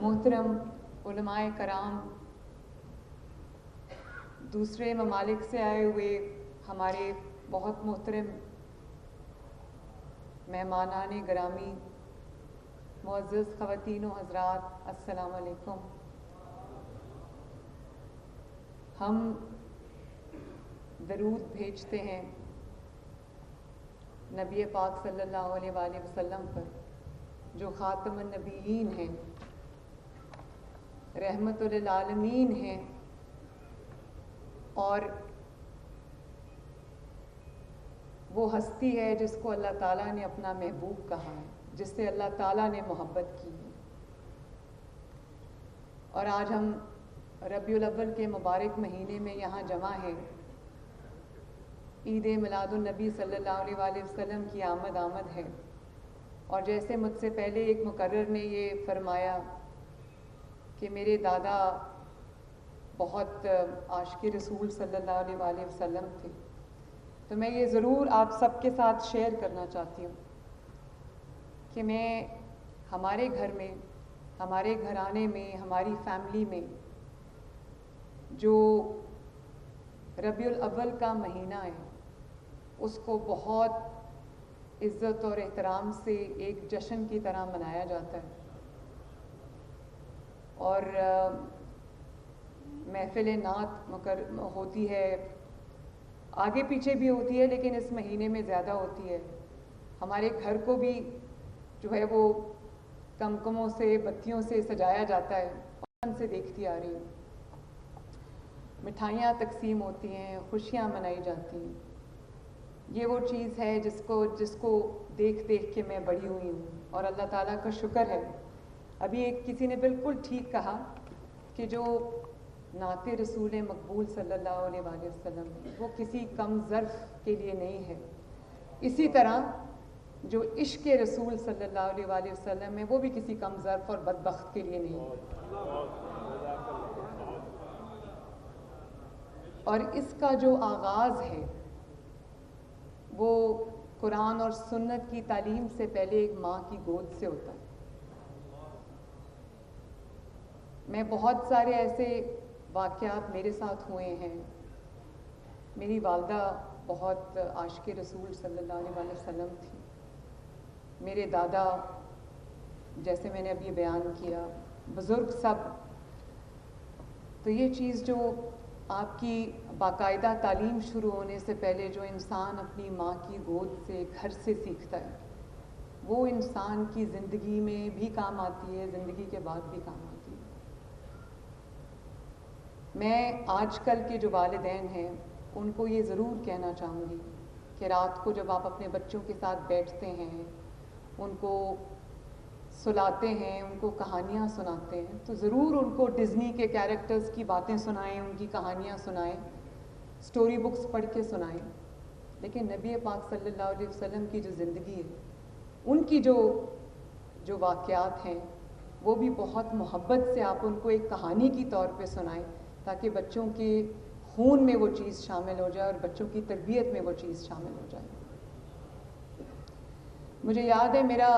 محترم علماء کرام، دوسرے ممالک سے آئے ہوئے ہمارے بہت محترم مہمانان گرامی، معزز خواتین و حضرات، السلام علیکم۔ ہم درود بھیجتے ہیں نبی پاک صلی اللہ علیہ وآلہ وسلم پر، جو خاتم النبیین ہیں، رحمت للعالمین ہیں، اور وہ ہستی ہے جس کو اللہ تعالیٰ نے اپنا محبوب کہا ہے، جس سے اللہ تعالیٰ نے محبت کی ہے۔ اور آج ہم ربیع الاول کے مبارک مہینے میں یہاں جمع ہیں۔ عید میلاد النبی صلی اللہ علیہ وآلہ وسلم کی آمد ہے، اور جیسے مجھ سے پہلے ایک مقرر نے یہ فرمایا کہ میرے دادا بہت عاشق رسول صلی اللہ علیہ وآلہ وسلم تھے، تو میں یہ ضرور آپ سب کے ساتھ شیئر کرنا چاہتی ہوں کہ میں ہمارے گھر میں، ہمارے گھرانے میں، ہماری فیملی میں جو ربیع الاول کا مہینہ ہے اس کو بہت عزت اور احترام سے ایک جشن کی طرح منایا جاتا ہے، اور محفل نعت ہوتی ہے، آگے پیچھے بھی ہوتی ہے، لیکن اس مہینے میں زیادہ ہوتی ہے۔ ہمارے گھر کو بھی جو ہے وہ کمکموں سے، بتیوں سے سجایا جاتا ہے، اور سے دیکھتی آ رہی ہوں۔ مٹھائیاں تقسیم ہوتی ہیں، خوشیاں منائی جاتی ہیں۔ یہ وہ چیز ہے جس کو دیکھ کے میں بڑی ہوئی ہوں، اور اللہ تعالیٰ کا شکر ہے۔ ابھی کسی نے بالکل ٹھیک کہا کہ جو نعت رسول مقبول صلی اللہ علیہ وآلہ وسلم وہ کسی کم ظرف کے لیے نہیں ہے، اسی طرح جو عشق رسول صلی اللہ علیہ وآلہ وسلم ہے وہ بھی کسی کم ظرف اور بدبخت کے لیے نہیں ہے۔ اور اس کا جو آغاز ہے وہ قرآن اور سنت کی تعلیم سے پہلے ایک ماں کی گود سے ہوتا ہے۔ میں بہت سارے ایسے واقعات میرے ساتھ ہوئے ہیں۔ میری والدہ بہت عاشق رسول صلی اللہ علیہ وآلہ وسلم تھی۔ میرے دادا، جیسے میں نے ابھی بیان کیا، بزرگ سب۔ تو یہ چیز جو آپ کی باقاعدہ تعلیم شروع ہونے سے پہلے جو انسان اپنی ماں کی گود سے، گھر سے سیکھتا ہے، وہ انسان کی زندگی میں بھی کام آتی ہے، زندگی کے بعد بھی کام آتی ہے۔ میں آج کل کے جو والدین ہیں ان کو یہ ضرور کہنا چاہوں گی کہ رات کو جب آپ اپنے بچوں کے ساتھ بیٹھتے ہیں، ان کو سلاتے ہیں، ان کو کہانیاں سناتے ہیں، تو ضرور ان کو ڈزنی کے کیریکٹرز کی باتیں سنائیں، ان کی کہانیاں سنائیں، سٹوری بکس پڑھ کے سنائیں۔ لیکن نبی پاک صلی اللہ علیہ وسلم کی جو زندگی ہے، ان کی جو واقعات ہیں، وہ بھی بہت محبت سے آپ ان کو ایک کہانی کی طور پہ سنائیں، تاکہ بچوں کے خون میں وہ چیز شامل ہو جائے اور بچوں کی تربیت میں وہ چیز شامل ہو جائے۔ مجھے یاد ہے میرا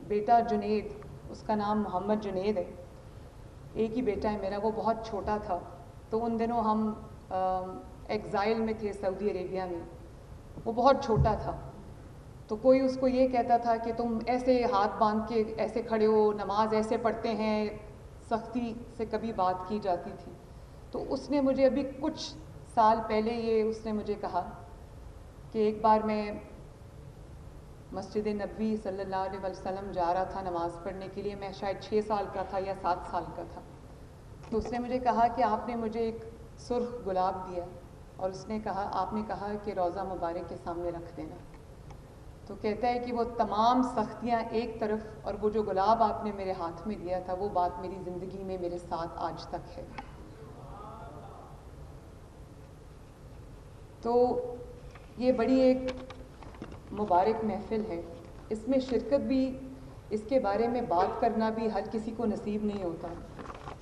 بیٹا جنید، اس کا نام محمد جنید ہے، ایک ہی بیٹا ہے میرا، وہ بہت چھوٹا تھا۔ تو ان دنوں ہم ایگزائل میں تھے سعودی عربیہ میں، وہ بہت چھوٹا تھا۔ تو کوئی اس کو یہ کہتا تھا کہ تم ایسے ہاتھ باندھ کے ایسے کھڑے ہو، نماز ایسے پڑھتے ہیں، سختی سے کبھی بات کی جاتی تھی۔ تو اس نے مجھے ابھی کچھ سال پہلے اس نے مجھے کہا کہ ایک بار میں مسجد نبوی صلی اللہ علیہ وسلم جا رہا تھا نماز پڑھنے کے لیے، میں شاید 6 سال کا تھا یا 7 سال کا تھا۔ تو اس نے مجھے کہا کہ آپ نے مجھے ایک سرخ گلاب دیا، اور آپ نے کہا کہ روضہ مبارک کے سامنے رکھ دینا۔ تو کہتا ہے کہ وہ تمام سختیاں ایک طرف، اور وہ جو گلاب آپ نے میرے ہاتھ میں دیا تھا، وہ بات میری زندگی میں میرے ساتھ آج تک ہے۔ تو یہ بڑی ایک مبارک محفل ہے، اس میں شرکت بھی، اس کے بارے میں بات کرنا بھی ہر کسی کو نصیب نہیں ہوتا،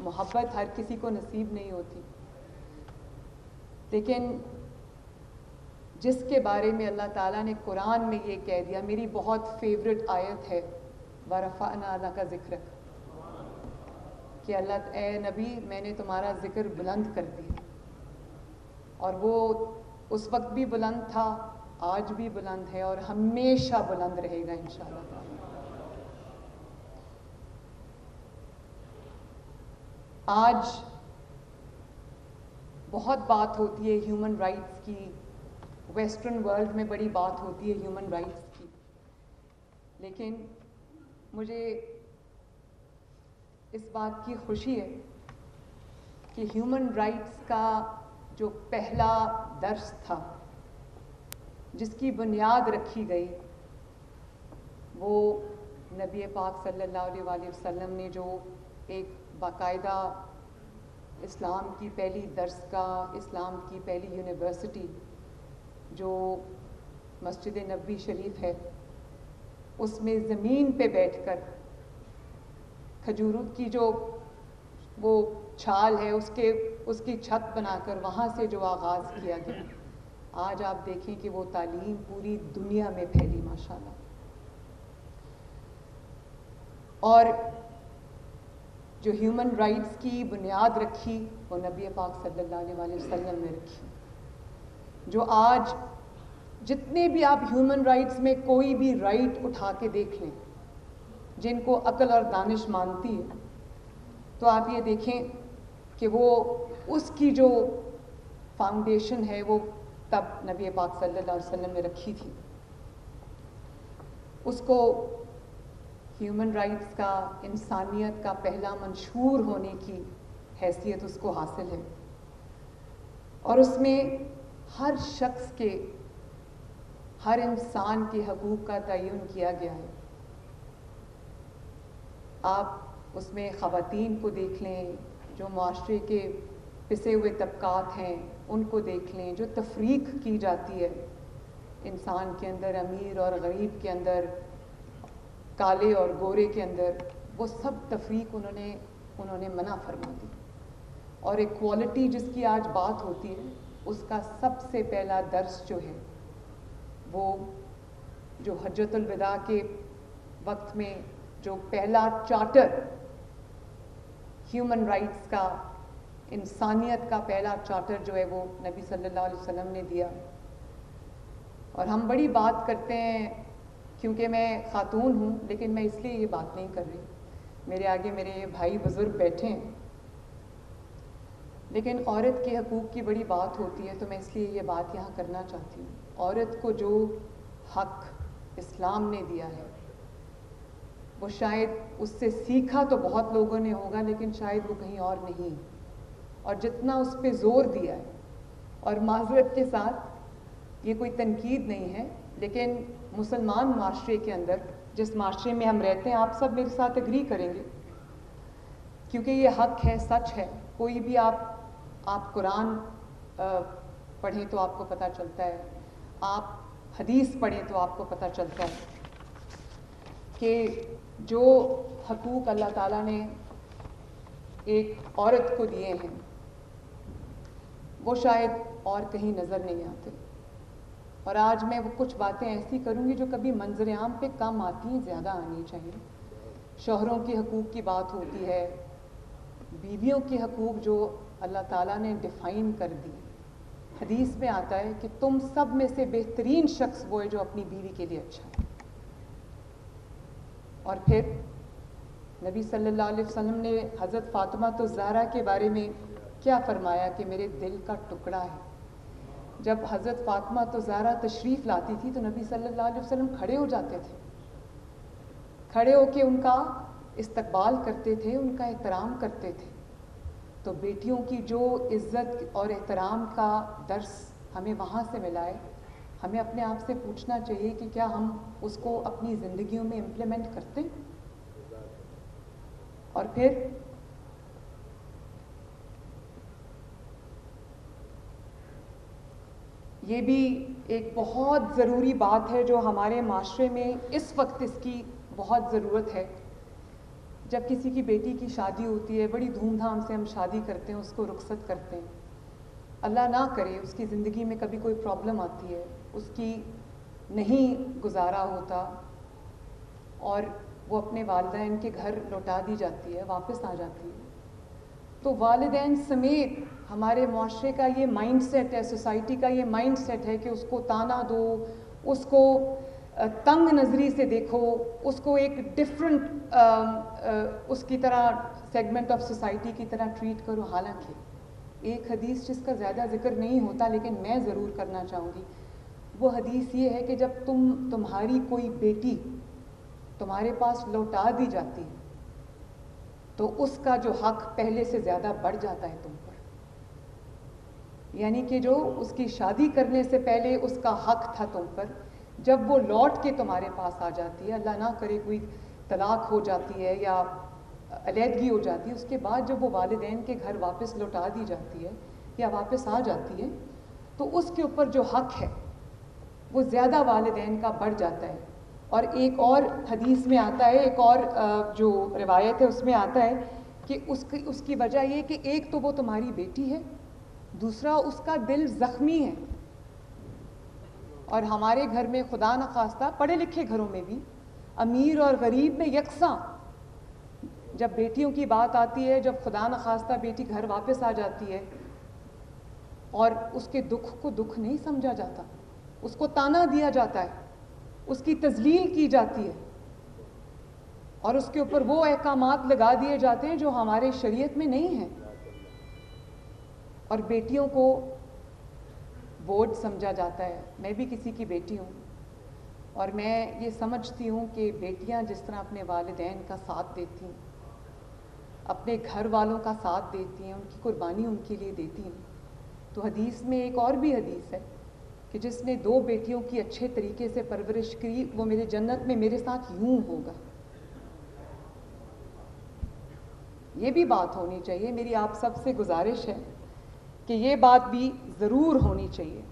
محبت ہر کسی کو نصیب نہیں ہوتی۔ لیکن جس کے بارے میں اللہ تعالیٰ نے قرآن میں یہ کہہ دیا، میری بہت فیورٹ آیت ہے، وَرَفَعْنَا لَكَ ذِكْرَكَ، کہ اللہ اے نبی میں نے تمہارا ذکر بلند کر دیا، اور وہ اس وقت بھی بلند تھا، آج بھی بلند ہے اور ہمیشہ بلند رہے گا انشاءاللہ تعالی۔ آج بہت بات ہوتی ہے ہیومن رائٹس کی، ویسٹرن ورلڈ میں بڑی بات ہوتی ہے ہیومن رائٹس کی، لیکن مجھے اس بات کی خوشی ہے کہ ہیومن رائٹس کا جو پہلا درس تھا، جس کی بنیاد رکھی گئی، وہ نبی پاک صلی اللہ علیہ وآلہ وسلم نے جو ایک باقاعدہ اسلام کی پہلی درسگاہ، اسلام کی پہلی یونیورسٹی جو مسجد نبوی شریف ہے، اس میں زمین پہ بیٹھ کر کھجوروں کی جو وہ چھال ہے اس کی چھت بنا کر وہاں سے جو آغاز کیا گیا، آج آپ دیکھیں کہ وہ تعلیم پوری دنیا میں پھیلی ماشاءاللہ، اور جو ہیومن رائٹس کی بنیاد رکھی وہ نبی پاک صلی اللہ علیہ وآلہ وسلم نے رکھی، جو آج جتنے بھی آپ ہیومن رائٹس میں کوئی بھی رائٹ اٹھا کے دیکھ لیں جن کو عقل اور دانش مانتی ہے، تو آپ یہ دیکھیں کہ وہ اس کی جو فاؤنڈیشن ہے وہ تب نبی پاک صلی اللہ علیہ وسلم نے رکھی تھی۔ اس کو ہیومن رائٹس کا، انسانیت کا پہلا منشور ہونے کی حیثیت اس کو حاصل ہے، اور اس میں ہر شخص کے، ہر انسان کے حقوق کا تعین کیا گیا ہے۔ آپ اس میں خواتین کو دیکھ لیں، جو معاشرے کے پسے ہوئے طبقات ہیں ان کو دیکھ لیں، جو تفریق کی جاتی ہے انسان کے اندر، امیر اور غریب کے اندر، کالے اور گورے کے اندر، وہ سب تفریق انہوں نے منع فرما دی، اور ایکوالٹی جس کی آج بات ہوتی ہے اس کا سب سے پہلا درس جو ہے وہ جو حجۃ الوداع کے وقت میں جو پہلا چارٹر ہیومن رائٹس کا، انسانیت کا پہلا چارٹر جو ہے وہ نبی صلی اللہ علیہ وسلم نے دیا۔ اور ہم بڑی بات کرتے ہیں کیونکہ میں خاتون ہوں، لیکن میں اس لیے یہ بات نہیں کر رہی، میرے آگے میرے بھائی بزرگ بیٹھے ہیں، لیکن عورت کے حقوق کی بڑی بات ہوتی ہے تو میں اس لیے یہ بات یہاں کرنا چاہتی ہوں۔ عورت کو جو حق اسلام نے دیا ہے وہ شاید اس سے سیکھا تو بہت لوگوں نے ہوگا، لیکن شاید وہ کہیں اور نہیں، اور جتنا اس پہ زور دیا ہے، اور معذرت کے ساتھ یہ کوئی تنقید نہیں ہے، لیکن مسلمان معاشرے کے اندر، جس معاشرے میں ہم رہتے ہیں، آپ سب میرے ساتھ اگری کریں گے کیونکہ یہ حق ہے، سچ ہے، کوئی بھی آپ قرآن پڑھیں تو آپ کو پتہ چلتا ہے، آپ حدیث پڑھیں تو آپ کو پتہ چلتا ہے کہ جو حقوق اللہ تعالیٰ نے ایک عورت کو دیے ہیں وہ شاید اور کہیں نظر نہیں آتے۔ اور آج میں وہ کچھ باتیں ایسی کروں گی جو کبھی منظر عام پہ کم آتی ہیں، زیادہ آنی چاہیے۔ شوہروں کے حقوق کی بات ہوتی ہے، بیویوں کے حقوق جو اللہ تعالیٰ نے ڈیفائن کر دی، حدیث میں آتا ہے کہ تم سب میں سے بہترین شخص وہ ہے جو اپنی بیوی کے لیے اچھا ہے۔ اور پھر نبی صلی اللہ علیہ وسلم نے حضرت فاطمہ الزہرا کے بارے میں کیا فرمایا کہ میرے دل کا ٹکڑا ہے۔ جب حضرت فاطمہ الزہرا تشریف لاتی تھی تو نبی صلی اللہ علیہ وسلم کھڑے ہو جاتے تھے، کھڑے ہو کے ان کا استقبال کرتے تھے، ان کا احترام کرتے تھے۔ تو بیٹیوں کی جو عزت اور احترام کا درس ہمیں وہاں سے ملا ہے، ہمیں اپنے آپ سے پوچھنا چاہیے کہ کیا ہم اس کو اپنی زندگیوں میں امپلیمنٹ کرتے ہیں؟ اور پھر یہ بھی ایک بہت ضروری بات ہے جو ہمارے معاشرے میں اس وقت اس کی بہت ضرورت ہے۔ جب کسی کی بیٹی کی شادی ہوتی ہے، بڑی دھوم دھام سے ہم شادی کرتے ہیں، اس کو رخصت کرتے ہیں، اللہ نہ کرے اس کی زندگی میں کبھی کوئی پرابلم آتی ہے، اس کی نہیں گزارا ہوتا اور وہ اپنے والدین کے گھر لوٹا دی جاتی ہے، واپس آ جاتی ہے، تو والدین سمیت ہمارے معاشرے کا یہ مائنڈ سیٹ ہے, سوسائٹی کا یہ مائنڈ سیٹ ہے کہ اس کو تانا دو, اس کو تنگ نظری سے دیکھو, اس کو ایک ڈفرینٹ اس کی طرح سیگمنٹ آف سوسائٹی کی طرح ٹریٹ کرو. حالانکہ ایک حدیث جس کا زیادہ ذکر نہیں ہوتا لیکن میں ضرور کرنا چاہوں گی, وہ حدیث یہ ہے کہ جب تمہاری کوئی بیٹی تمہارے پاس لوٹا دی جاتی ہے تو اس کا جو حق پہلے سے زیادہ بڑھ جاتا ہے تم پر. یعنی کہ جو اس کی شادی کرنے سے پہلے اس کا حق تھا تم پر, جب وہ لوٹ کے تمہارے پاس آ جاتی ہے, اللہ نہ کرے کوئی طلاق ہو جاتی ہے یا علیحدگی ہو جاتی ہے, اس کے بعد جب وہ والدین کے گھر واپس لوٹا دی جاتی ہے یا واپس آ جاتی ہے, تو اس کے اوپر جو حق ہے وہ زیادہ والدین کا بڑھ جاتا ہے. اور ایک اور حدیث میں آتا ہے, ایک اور جو روایت ہے اس میں آتا ہے کہ اس کی وجہ یہ کہ ایک تو وہ تمہاری بیٹی ہے, دوسرا اس کا دل زخمی ہے. اور ہمارے گھر میں خدا نخواستہ پڑھے لکھے گھروں میں بھی امیر اور غریب میں یکساں جب بیٹیوں کی بات آتی ہے, جب خدا نخواستہ بیٹی گھر واپس آ جاتی ہے اور اس کے دکھ کو دکھ نہیں سمجھا جاتا, اس کو تانا دیا جاتا ہے, اس کی تذلیل کی جاتی ہے اور اس کے اوپر وہ احکامات لگا دیے جاتے ہیں جو ہمارے شریعت میں نہیں ہیں. اور بیٹیوں کو بوجھ سمجھا جاتا ہے. میں بھی کسی کی بیٹی ہوں اور میں یہ سمجھتی ہوں کہ بیٹیاں جس طرح اپنے والدین کا ساتھ دیتی ہیں, اپنے گھر والوں کا ساتھ دیتی ہیں, ان کی قربانی ان کے لیے دیتی ہیں, تو حدیث میں ایک اور بھی حدیث ہے کہ جس نے 2 بیٹیوں کی اچھے طریقے سے پرورش کی وہ میرے جنت میں میرے ساتھ یوں ہوگا. یہ بھی بات ہونی چاہیے. میری آپ سب سے گزارش ہے کہ یہ بات بھی ضرور ہونی چاہیے.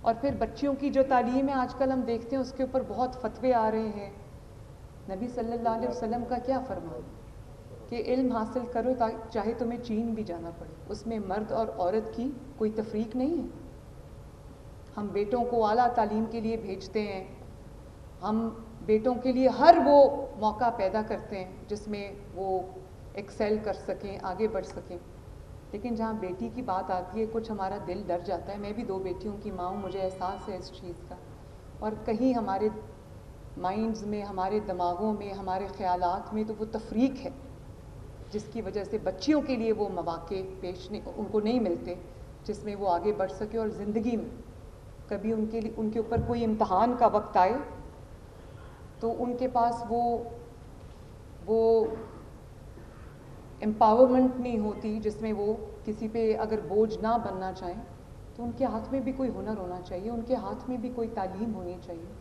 اور پھر بچیوں کی جو تعلیم ہے آج کل ہم دیکھتے ہیں اس کے اوپر بہت فتوے آ رہے ہیں. نبی صلی اللہ علیہ وسلم کا کیا فرمان کہ علم حاصل کرو چاہے تمہیں چین بھی جانا پڑے. اس میں مرد اور عورت کی کوئی تفریق نہیں ہے. ہم بیٹوں کو اعلیٰ تعلیم کے لیے بھیجتے ہیں, ہم بیٹوں کے لیے ہر وہ موقع پیدا کرتے ہیں جس میں وہ ایکسیل کر سکیں, آگے بڑھ سکیں. لیکن جہاں بیٹی کی بات آتی ہے کچھ ہمارا دل ڈر جاتا ہے. میں بھی 2 بیٹیوں کی ماں ہوں, مجھے احساس ہے اس چیز کا. اور کہیں ہمارے مائنڈز میں, ہمارے دماغوں میں, ہمارے خیالات میں تو وہ تفریق ہے جس کی وجہ سے بچیوں کے لیے وہ مواقع ان کو نہیں ملتے جس میں وہ آگے بڑھ سکے. اور زندگی میں کبھی ان کے اوپر کوئی امتحان کا وقت آئے تو ان کے پاس وہ امپاورمنٹ نہیں ہوتی جس میں وہ کسی پہ اگر بوجھ نہ بننا چاہیں تو ان کے ہاتھ میں بھی کوئی ہنر ہونا چاہیے, ان کے ہاتھ میں بھی کوئی تعلیم ہونی چاہیے.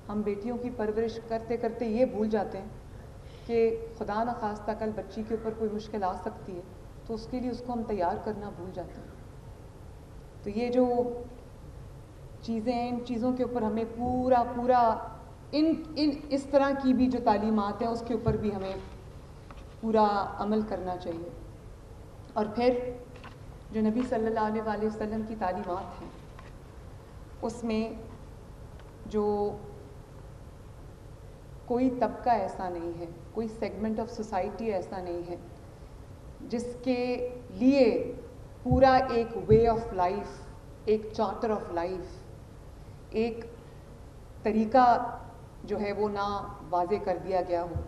ہم بیٹیوں کی پرورش کرتے کرتے یہ بھول جاتے ہیں کہ خدا نخواستہ کل بچی کے اوپر کوئی مشکل آ سکتی ہے تو اس کے لیے اس کو ہم تیار کرنا بھول جاتے ہیں. تو یہ جو چیزیں ہیں, ان چیزوں کے اوپر ہمیں پورا اس طرح کی بھی جو تعلیمات ہیں اس کے اوپر بھی ہمیں پورا عمل کرنا چاہیے. اور پھر جو نبی صلی اللہ علیہ وآلہ وسلم کی تعلیمات ہیں اس میں جو کوئی طبقہ ایسا نہیں ہے, کوئی سیگمنٹ آف سوسائٹی ایسا نہیں ہے جس کے لیے پورا ایک وے آف لائف, ایک چارٹر آف لائف, ایک طریقہ جو ہے وہ نہ واضح کر دیا گیا ہو.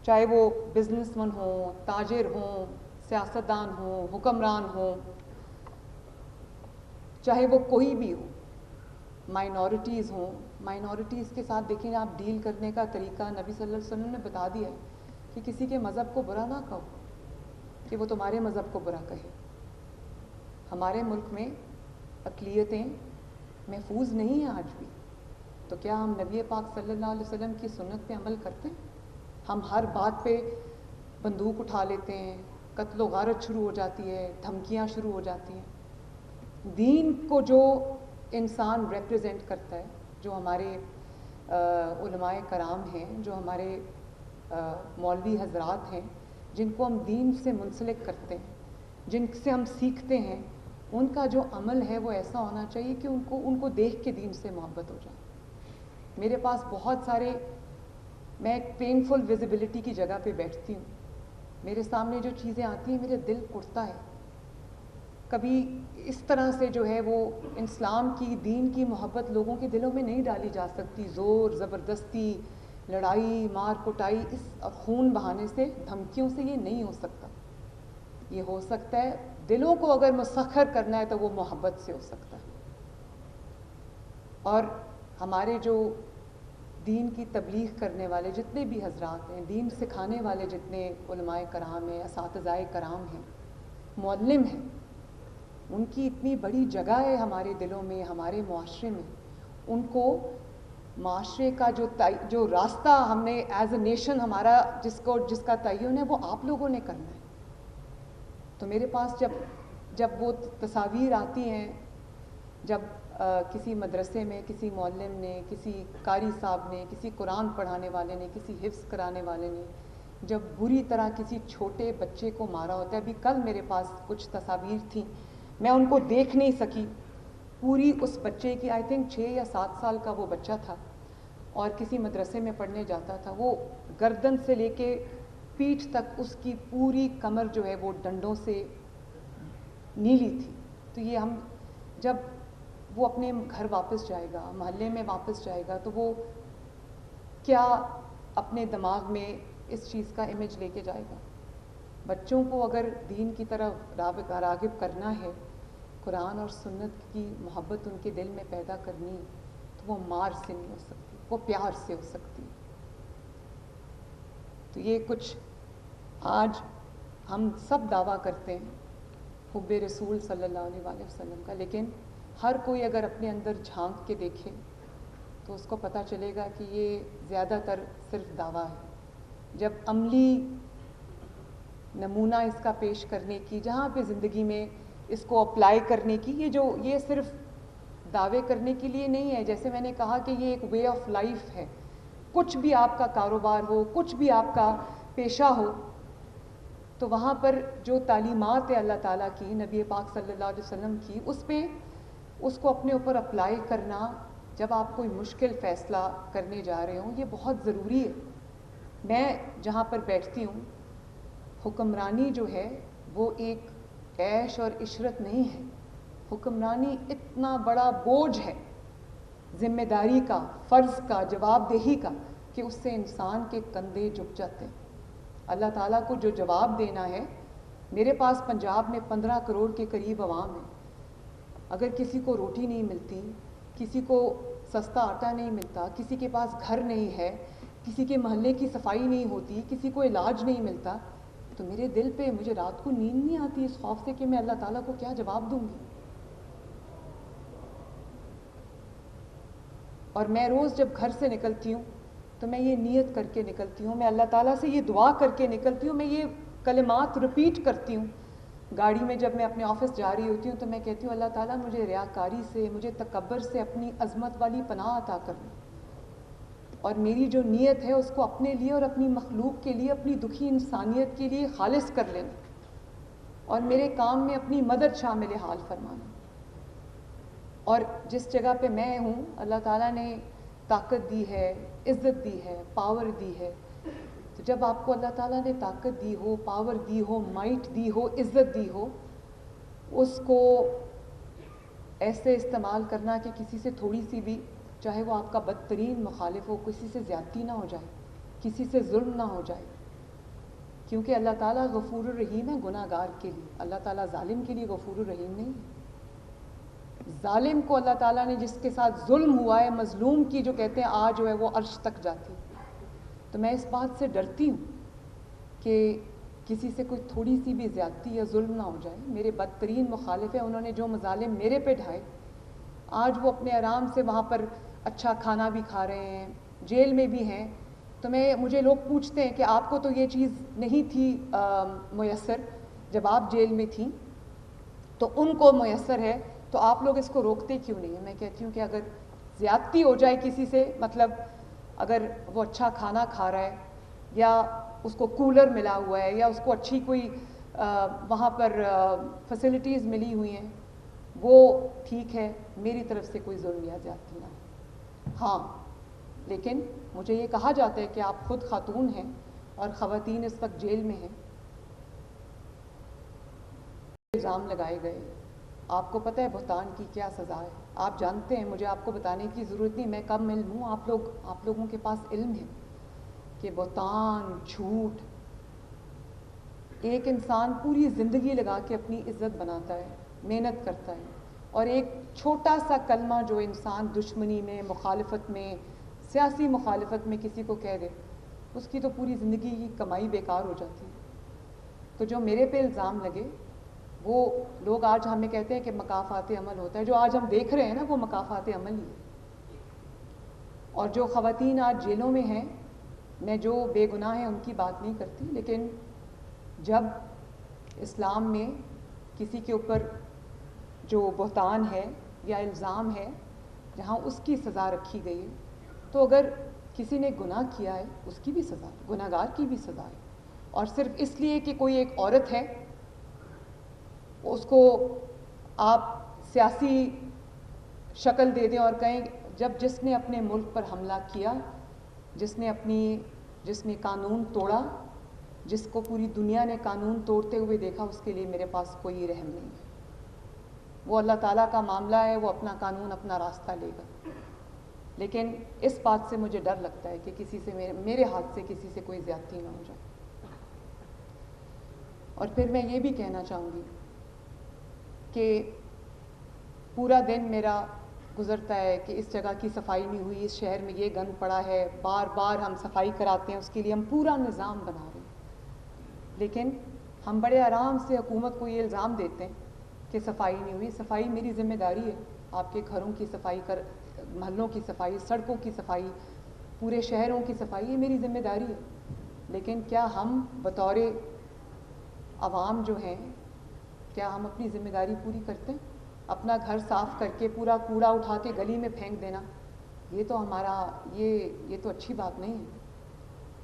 چاہے وہ بزنس مین ہوں, تاجر ہوں, سیاستدان ہوں, حکمران ہوں, چاہے وہ کوئی بھی ہو, مائنورٹیز ہوں. مائنورٹیز کے ساتھ دیکھیں آپ ڈیل کرنے کا طریقہ نبی صلی اللہ علیہ وسلم نے بتا دیا ہے کہ کسی کے مذہب کو برا نہ کہو کہ وہ تمہارے مذہب کو برا کہے. ہمارے ملک میں اقلیتیں محفوظ نہیں ہیں آج بھی, تو کیا ہم نبی پاک صلی اللہ علیہ وسلم کی سنت پہ عمل کرتے ہیں؟ ہم ہر بات پہ بندوق اٹھا لیتے ہیں, قتل و غارت شروع ہو جاتی ہے, دھمکیاں شروع ہو جاتی ہیں. دین کو جو انسان ریپرزینٹ کرتا ہے, جو ہمارے علماء کرام ہیں, جو ہمارے مولوی حضرات ہیں, جن کو ہم دین سے منسلک کرتے ہیں, جن سے ہم سیکھتے ہیں, ان کا جو عمل ہے وہ ایسا ہونا چاہیے کہ ان کو دیکھ کے دین سے محبت ہو جائے. میرے پاس بہت سارے, میں ایک پینفل ویزیبلٹی کی جگہ پہ بیٹھتی ہوں میرے سامنے جو چیزیں آتی ہیں میرے دل اٹھتا ہے. کبھی اس طرح سے جو ہے وہ اسلام کی دین کی محبت لوگوں کے دلوں میں نہیں ڈالی جا سکتی. زور زبردستی لڑائی مار کٹائی اس خون بہانے سے دھمکیوں سے یہ نہیں ہو سکتا. یہ ہو سکتا ہے دلوں کو اگر مسخر کرنا ہے تو وہ محبت سے ہو سکتا ہے. اور ہمارے جو دین کی تبلیغ کرنے والے جتنے بھی حضرات ہیں, دین سکھانے والے جتنے علماء کرام ہیں, اساتذہ کرام ہیں, معلم ہیں, ان کی اتنی بڑی جگہ ہے ہمارے دلوں میں, ہمارے معاشرے میں. ان کو معاشرے کا جو راستہ ہم نے ایز اے نیشن ہمارا جس کا تعین ہے وہ آپ لوگوں نے کرنا ہے. تو میرے پاس جب وہ تصاویر آتی ہیں, جب کسی مدرسے میں کسی معلم نے, کسی قاری صاحب نے, کسی قرآن پڑھانے والے نے, کسی حفظ کرانے والے نے جب بری طرح کسی چھوٹے بچے کو مارا ہوتا ہے. ابھی کل میرے پاس کچھ تصاویر تھیں, میں ان کو دیکھ نہیں سکی. پوری اس بچے کی آئی تھنک 6 یا 7 سال کا وہ بچہ تھا اور کسی مدرسے میں پڑھنے جاتا تھا. وہ گردن سے لے کے پیٹھ تک اس کی پوری کمر جو ہے وہ ڈنڈوں سے نیلی تھی. تو یہ ہم جب وہ اپنے گھر واپس جائے گا, محلے میں واپس جائے گا, تو وہ کیا اپنے دماغ میں اس چیز کا امیج لے کے جائے گا. بچوں کو اگر دین کی طرف راغب کرنا ہے, قرآن اور سنت کی محبت ان کے دل میں پیدا کرنی ہے, تو وہ مار سے نہیں ہو سکتی, وہ پیار سے ہو سکتی. تو یہ کچھ آج ہم سب دعویٰ کرتے ہیں حب رسول صلی اللہ علیہ وآلہ وسلم کا, لیکن ہر کوئی اگر اپنے اندر جھانک کے دیکھے تو اس کو پتہ چلے گا کہ یہ زیادہ تر صرف دعویٰ ہے. جب عملی نمونہ اس کا پیش کرنے کی, جہاں پہ زندگی میں اس کو اپلائی کرنے کی, یہ صرف دعوے کرنے کے لیے نہیں ہے. جیسے میں نے کہا کہ یہ ایک وے آف لائف ہے. کچھ بھی آپ کا کاروبار ہو, کچھ بھی آپ کا پیشہ ہو, تو وہاں پر جو تعلیمات ہے اللہ تعالیٰ کی, نبی پاک صلی اللہ علیہ وسلم کی, اس کو اپنے اوپر اپلائی کرنا جب آپ کوئی مشکل فیصلہ کرنے جا رہے ہوں, یہ بہت ضروری ہے. میں جہاں پر بیٹھتی ہوں, حکمرانی جو ہے وہ ایک عیش اور عشرت نہیں ہے. حکمرانی اتنا بڑا بوجھ ہے, ذمہ داری کا, فرض کا, جواب دہی کا, کہ اس سے انسان کے کندھے جھک جاتے ہیں. اللہ تعالیٰ کو جو جواب دینا ہے, میرے پاس پنجاب میں 15 کروڑ کے قریب عوام ہے. اگر کسی کو روٹی نہیں ملتی, کسی کو سستا آٹا نہیں ملتا, کسی کے پاس گھر نہیں ہے, کسی کے محلے کی صفائی نہیں ہوتی, کسی کو علاج نہیں ملتا, تو میرے دل پہ مجھے رات کو نیند نہیں آتی اس خوف سے کہ میں اللہ تعالیٰ کو کیا جواب دوں گی. اور میں روز جب گھر سے نکلتی ہوں تو میں یہ نیت کر کے نکلتی ہوں, میں اللہ تعالیٰ سے یہ دعا کر کے نکلتی ہوں, میں یہ کلمات رپیٹ کرتی ہوں. گاڑی میں جب میں اپنے آفس جا رہی ہوتی ہوں تو میں کہتی ہوں اللہ تعالیٰ مجھے ریاکاری سے, مجھے تکبر سے اپنی عظمت والی پناہ عطا کر دیں, اور میری جو نیت ہے اس کو اپنے لیے اور اپنی مخلوق کے لیے, اپنی دکھی انسانیت کے لیے خالص کر لینا, اور میرے کام میں اپنی مدد شامل حال فرمانا. اور جس جگہ پہ میں ہوں اللہ تعالیٰ نے طاقت دی ہے, عزت دی ہے, پاور دی ہے. تو جب آپ کو اللہ تعالیٰ نے طاقت دی ہو, پاور دی ہو, مائٹ دی ہو, عزت دی ہو, اس کو ایسے استعمال کرنا کہ کسی سے تھوڑی سی بھی, چاہے وہ آپ کا بدترین مخالف ہو, کسی سے زیادتی نہ ہو جائے, کسی سے ظلم نہ ہو جائے. کیونکہ اللہ تعالیٰ غفور الرحیم ہے گناہ گار کے لیے, اللہ تعالیٰ ظالم کے لیے غفور الرحیم نہیں ہے. ظالم کو اللہ تعالیٰ نے جس کے ساتھ ظلم ہوا ہے, مظلوم کی جو کہتے ہیں آج جو ہے وہ عرش تک جاتی. تو میں اس بات سے ڈرتی ہوں کہ کسی سے کوئی تھوڑی سی بھی زیادتی یا ظلم نہ ہو جائے. میرے بدترین مخالف ہیں, انہوں نے جو مظالم میرے پہ ڈھائے, آج وہ اپنے آرام سے وہاں پر اچھا کھانا بھی کھا رہے ہیں, جیل میں بھی ہیں. تو مجھے لوگ پوچھتے ہیں کہ آپ کو تو یہ چیز نہیں تھی میسر جب آپ جیل میں تھیں, تو ان کو میسر ہے, تو آپ لوگ اس کو روکتے کیوں نہیں ہیں. میں کہتی ہوں کہ اگر زیادتی ہو جائے کسی سے, مطلب اگر وہ اچھا کھانا کھا رہا ہے, یا اس کو کولر ملا ہوا ہے, یا اس کو اچھی کوئی وہاں پر فیسلٹیز ملی ہوئی ہیں, وہ ٹھیک ہے, میری طرف سے کوئی ظلم یا زیادتی نہ ہو. ہاں, لیکن مجھے یہ کہا جاتا ہے کہ آپ خود خاتون ہیں اور خواتین اس وقت جیل میں ہیں, الزام لگائے گئے. آپ کو پتہ ہے بہتان کی کیا سزا ہے؟ آپ جانتے ہیں, مجھے آپ کو بتانے کی ضرورت نہیں, میں کم علم ہوں, آپ لوگوں کے پاس علم ہے کہ بہتان, جھوٹ, ایک انسان پوری زندگی لگا کے اپنی عزت بناتا ہے, محنت کرتا ہے, اور ایک چھوٹا سا کلمہ جو انسان دشمنی میں, مخالفت میں, سیاسی مخالفت میں کسی کو کہہ دے, اس کی تو پوری زندگی کی کمائی بیکار ہو جاتی ہے. تو جو میرے پہ الزام لگے, وہ لوگ آج ہمیں کہتے ہیں کہ مکافات عمل ہوتا ہے, جو آج ہم دیکھ رہے ہیں نا وہ مکافات عمل ہی ہے. اور جو خواتین آج جیلوں میں ہیں, میں جو بے گناہ ہیں ان کی بات نہیں کرتی, لیکن جب اسلام میں کسی کے اوپر جو بہتان ہے یا الزام ہے, جہاں اس کی سزا رکھی گئی ہے, تو اگر کسی نے گناہ کیا ہے اس کی بھی سزا, گناہ گار کی بھی سزا ہے. اور صرف اس لیے کہ کوئی ایک عورت ہے اس کو آپ سیاسی شکل دے دیں اور کہیں جس نے اپنے ملک پر حملہ کیا, جس نے قانون توڑا, جس کو پوری دنیا نے قانون توڑتے ہوئے دیکھا, اس کے لیے میرے پاس کوئی رحم نہیں ہے. وہ اللہ تعالیٰ کا معاملہ ہے, وہ اپنا قانون, اپنا راستہ لے گا. لیکن اس بات سے مجھے ڈر لگتا ہے کہ کسی سے میرے ہاتھ سے کسی سے کوئی زیادتی نہ ہو جائے. اور پھر میں یہ بھی کہنا چاہوں گی کہ پورا دن میرا گزرتا ہے کہ اس جگہ کی صفائی نہیں ہوئی, اس شہر میں یہ گند پڑا ہے, بار بار ہم صفائی کراتے ہیں, اس کے لیے ہم پورا نظام بنا رہے ہیں, لیکن ہم بڑے آرام سے حکومت کو یہ الزام دیتے ہیں کہ صفائی نہیں ہوئی. صفائی میری ذمہ داری ہے, آپ کے گھروں کی صفائی, محلوں کی صفائی, سڑکوں کی صفائی, پورے شہروں کی صفائی, یہ میری ذمہ داری ہے. لیکن کیا ہم بطور عوام جو ہیں, کیا ہم اپنی ذمہ داری پوری کرتے ہیں؟ اپنا گھر صاف کر کے پورا کوڑا اٹھا کے گلی میں پھینک دینا, یہ تو یہ تو اچھی بات نہیں ہے.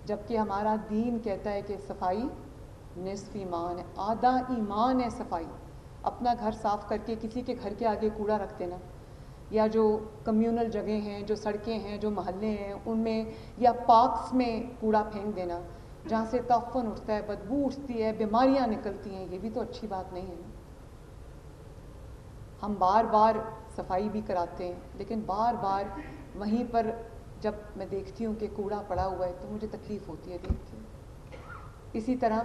جبکہ ہمارا دین کہتا ہے کہ صفائی نصف ایمان ہے, آدھا ایمان ہے صفائی. اپنا گھر صاف کر کے کسی کے گھر کے آگے کوڑا رکھ دینا, یا جو کمیونل جگہیں ہیں, جو سڑکیں ہیں, جو محلے ہیں, ان میں یا پارکس میں کوڑا پھینک دینا جہاں سے تعفن اٹھتا ہے, بدبو اٹھتی ہے, بیماریاں نکلتی ہیں, یہ بھی تو اچھی بات نہیں ہے. ہم بار بار صفائی بھی کراتے ہیں, لیکن بار بار وہیں پر جب میں دیکھتی ہوں کہ کوڑا پڑا ہوا ہے تو مجھے تکلیف ہوتی ہے دیکھ کے. اسی طرح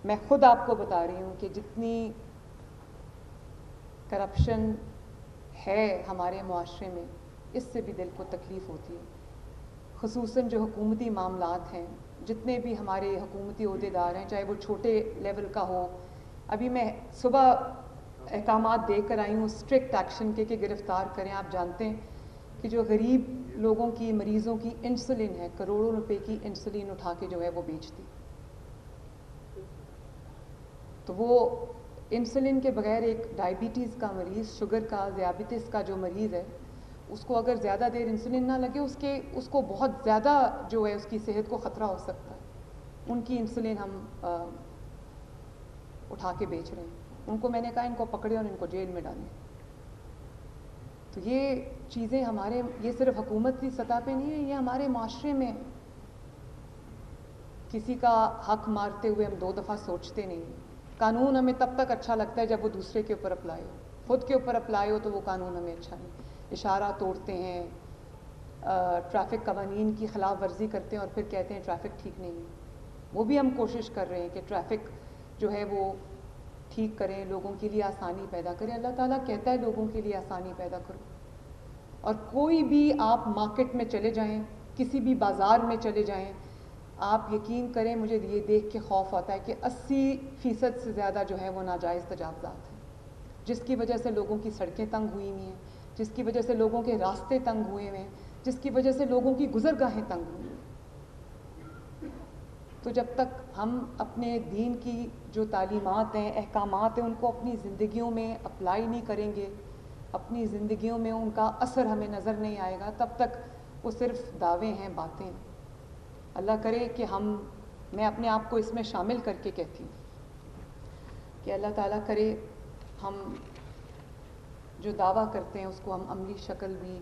میں خود آپ کو بتا رہی ہوں کہ جتنی کرپشن ہے ہمارے معاشرے میں, اس سے بھی دل کو تکلیف ہوتی ہے. خصوصاً جو حکومتی معاملات ہیں, جتنے بھی ہمارے حکومتی عہدیدار ہیں, چاہے وہ چھوٹے لیول کا ہو. ابھی میں صبح احکامات دے کر آئی ہوں اسٹرکٹ ایکشن کے کہ گرفتار کریں. آپ جانتے ہیں کہ جو غریب لوگوں کی, مریضوں کی انسولین ہے, کروڑوں روپے کی انسولین اٹھا کے جو ہے وہ بیچتی, تو وہ انسولین کے بغیر ایک ڈائبٹیز کا مریض, شوگر کا, ذیابیطس کا جو مریض ہے, اس کو اگر زیادہ دیر انسولین نہ لگے, اس کو بہت زیادہ جو ہے اس کی صحت کو خطرہ ہو سکتا ہے. ان کی انسولین ہم اٹھا کے بیچ رہے ہیں. ان کو میں نے کہا ان کو پکڑے اور ان کو جیل میں ڈالیں. تو یہ چیزیں یہ صرف حکومت کی سطح پہ نہیں ہے, یہ ہمارے معاشرے میں. کسی کا حق مارتے ہوئے ہم 2 دفعہ سوچتے نہیں. قانون ہمیں تب تک اچھا لگتا ہے جب وہ دوسرے کے اوپر اپلائی ہو, خود کے اوپر اپلائی ہو تو وہ قانون ہمیں اچھا نہیں. اشارہ توڑتے ہیں, ٹریفک قوانین کی خلاف ورزی کرتے ہیں اور پھر کہتے ہیں ٹریفک ٹھیک نہیں ہے. وہ بھی ہم کوشش کر رہے ہیں کہ ٹریفک جو ہے وہ ٹھیک کریں, لوگوں کے لیے آسانی پیدا کریں. اللہ تعالیٰ کہتا ہے لوگوں کے لیے آسانی پیدا کرو. اور کوئی بھی آپ مارکیٹ میں چلے جائیں, کسی بھی بازار میں چلے جائیں, آپ یقین کریں مجھے یہ دیکھ کے خوف آتا ہے کہ 80% سے زیادہ جو ہے وہ ناجائز تجاوزات ہیں, جس کی وجہ سے لوگوں کی سڑکیں تنگ ہوئی ہوئی ہیں, جس کی وجہ سے لوگوں کے راستے تنگ ہوئے ہوئے ہیں, جس کی وجہ سے لوگوں کی گزرگاہیں تنگ ہوئی ہیں. تو جب تک ہم اپنے دین کی جو تعلیمات ہیں, احکامات ہیں, ان کو اپنی زندگیوں میں اپلائی نہیں کریں گے, اپنی زندگیوں میں ان کا اثر ہمیں نظر نہیں آئے گا, تب تک وہ صرف دعوے ہیں, باتیں ہیں. اللہ کرے کہ میں اپنے آپ کو اس میں شامل کر کے کہتی ہوں کہ اللہ تعالیٰ کرے ہم جو دعویٰ کرتے ہیں اس کو ہم عملی شکل بھی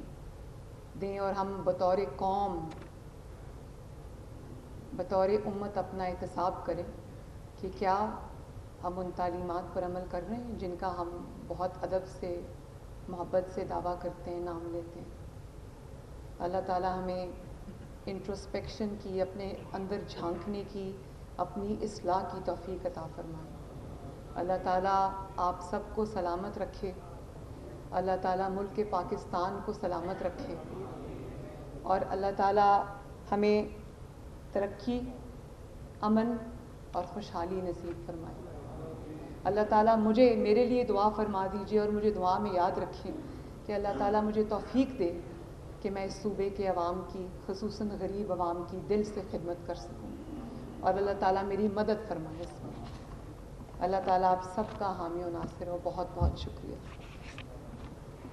دیں, اور ہم بطور قوم, بطور امت اپنا احتساب کریں کہ کیا ہم ان تعلیمات پر عمل کر رہے ہیں جن کا ہم بہت ادب سے محبت سے دعویٰ کرتے ہیں، نام لیتے ہیں. اللہ تعالیٰ ہمیں انٹروسپیکشن کی، اپنے اندر جھانکنے کی، اپنی اصلاح کی توفیق عطا فرمائے. اللہ تعالیٰ آپ سب کو سلامت رکھے. اللہ تعالیٰ ملک پاکستان کو سلامت رکھے، اور اللہ تعالیٰ ہمیں ترقی، امن اور خوشحالی نصیب فرمائے. اللہ تعالیٰ میرے لیے دعا فرما دیجیے، اور مجھے دعا میں یاد رکھیں کہ اللہ تعالیٰ مجھے توفیق دے کہ میں اس صوبے کے عوام کی، خصوصاً غریب عوام کی دل سے خدمت کر سکوں، اور اللہ تعالیٰ میری مدد فرمائے اس میں. اللہ تعالیٰ آپ سب کا حامی و ناصر ہو. بہت بہت شکریہ.